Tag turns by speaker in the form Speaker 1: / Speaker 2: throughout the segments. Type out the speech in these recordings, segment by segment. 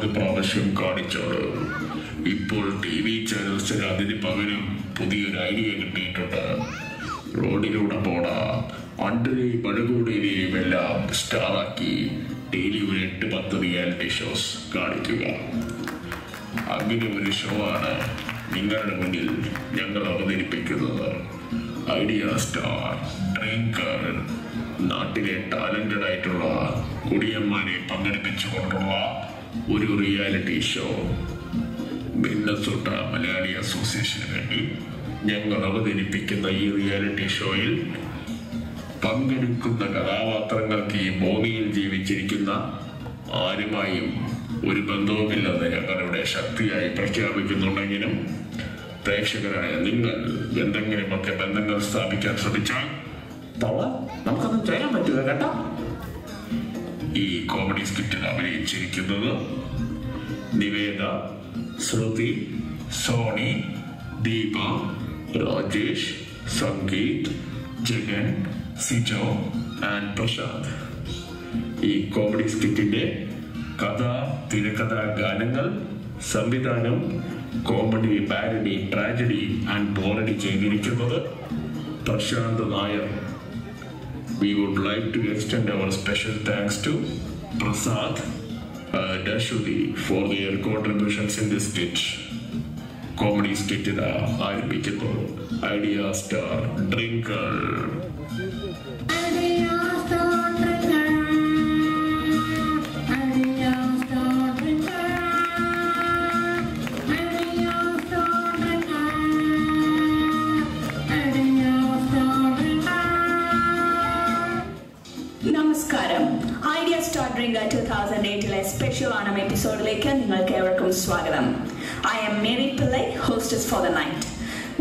Speaker 1: 50 പ്രാവശ്യം കാണിച്ചാണ്. ഇപ്പോൾ TV ചാനൽസിന് അതിന് പകരം പുതിയൊരു ഐഡിയ കിട്ടിയിട്ടുണ്ട്. റോഡിലൂടെ പോണ അണ്ടനെയും മഴകൂടിനെയും എല്ലാം സ്റ്റാറാക്കി ഡെയിലി ഒരു 8-10 റിയാലിറ്റി ഷോസ് കാണിക്കുക. അങ്ങനെ ഒരു ഷോ ആണ് നിങ്ങളുടെ മുന്നിൽ ഞങ്ങൾ അവതരിപ്പിക്കുന്നത്. Idea star drinker. നാട്ടിലെ ടാലന്റഡ് ആയിട്ടുള്ള കുടിയന്മാരെ പങ്കെടുപ്പിച്ചുകൊണ്ടുള്ള ഒരു റിയാലിറ്റി ഷോ. മിന്നസോട്ട മലയാളി അസോസിയേഷന് വേണ്ടി ഞങ്ങൾ അവതരിപ്പിക്കുന്ന ഈ റിയാലിറ്റി ഷോയിൽ പങ്കെടുക്കുന്ന കഥാപാത്രങ്ങൾക്ക് ഈ ഭൂമിയിൽ ജീവിച്ചിരിക്കുന്ന ആരുമായും ഒരു ബന്ധവുമില്ലെന്ന് ഞങ്ങളുടെ ശക്തിയായി പ്രഖ്യാപിക്കുന്നുണ്ടെങ്കിലും പ്രേക്ഷകരായ നിങ്ങൾ എന്തെങ്കിലുമൊക്കെ ബന്ധങ്ങൾ സ്ഥാപിക്കാൻ ശ്രമിച്ചാൽ നമുക്കത് ചെയ്യാൻ പറ്റുക കേട്ടോ. ഈ കോമഡി സ്കിറ്റിൽ അഭിനയിച്ചിരിക്കുന്നത് നിവേദ, ശ്രുതി, സോണി, ദീപ, രാജേഷ്, സംഗീത്, ജഗൻ, സിജോ ആൻഡ് പ്രശാന്ത്. ഈ കോമഡി സ്കിറ്റിന്റെ കഥ, തിരക്കഥ, ഗാനങ്ങൾ, സംവിധാനം, കോമഡി, പാരഡി, ട്രാജഡി ആൻഡ് ബോറഡി ചെയ്തിരിക്കുന്നത് Prashanth Nair. We would like to extend our special thanks to Prasad and Ashwati for their contributions in this skit. Comedy skit ആരംഭിക്കുന്നു. Idea star drinker.
Speaker 2: നമസ്കാരം. Idea star drinker 2008 special Onam എപ്പിസോഡിലേക്ക് നിങ്ങൾക്ക് ഏവർക്കും സ്വാഗതം. I am Mary Pillai, hostess for the night.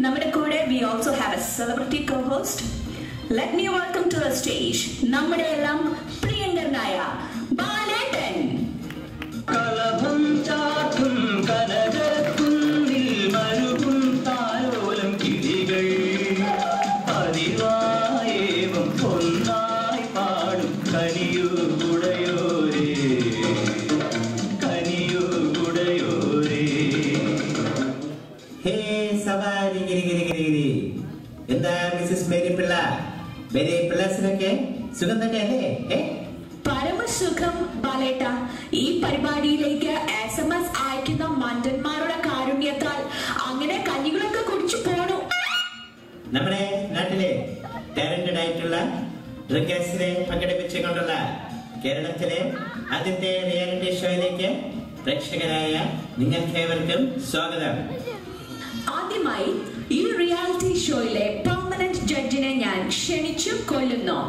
Speaker 2: നമ്മുടെ കൂടെ we also have a celebrity co-host. Let me welcome to the stage നമ്മുടെ എല്ലാം പ്രിയങ്കരനായ ബാലേട്ടൻ.
Speaker 3: കലഭം ചാത്തും കനകക്കുന്നിൽ മരുകും താരോലം കിളികൾ പതിവായേവം ഒന്നായി പാടും കനിയുകുടയോരേ കനിയുകുടയോരേ. ഹേ സവാരി ഗിരി ഗിരി ഗിരി ഗിരി. എന്താ മിസ്സസ് മേരി പിള്ള? മേരി പിള്ളസിനൊക്കെ സുഖം തന്നെയല്ലേ?
Speaker 2: പരമസുഖം ബാലേട്ട. ഈ പരിപാടിയിലേക്ക് SMS അയക്കുന്ന മണ്ടന്മാരുടെ കാരുണ്യത്താൽ അങ്ങനെ കഞ്ഞികളൊക്കെ കുടിച്ചു പോണു.
Speaker 3: നമ്മുടെ നാട്ടിലെ ടാലന്റഡ് ആയിട്ടുള്ള ഡ്രിങ്കേഴ്സിനെ പങ്കെടുപ്പിച്ചുകൊണ്ടുള്ള കേരളത്തിലെ ആദ്യത്തെ റിയാലിറ്റി ഷോയിലേക്ക് പ്രേക്ഷകരായ നിങ്ങൾക്കേവർക്കും സ്വാഗതം.
Speaker 2: ആദ്യമായി ഈ റിയാലിറ്റി ഷോയിലെ പെർമനന്റ് ജഡ്ജിനെ ഞാൻ ക്ഷണിച്ചു കൊല്ലുന്നു.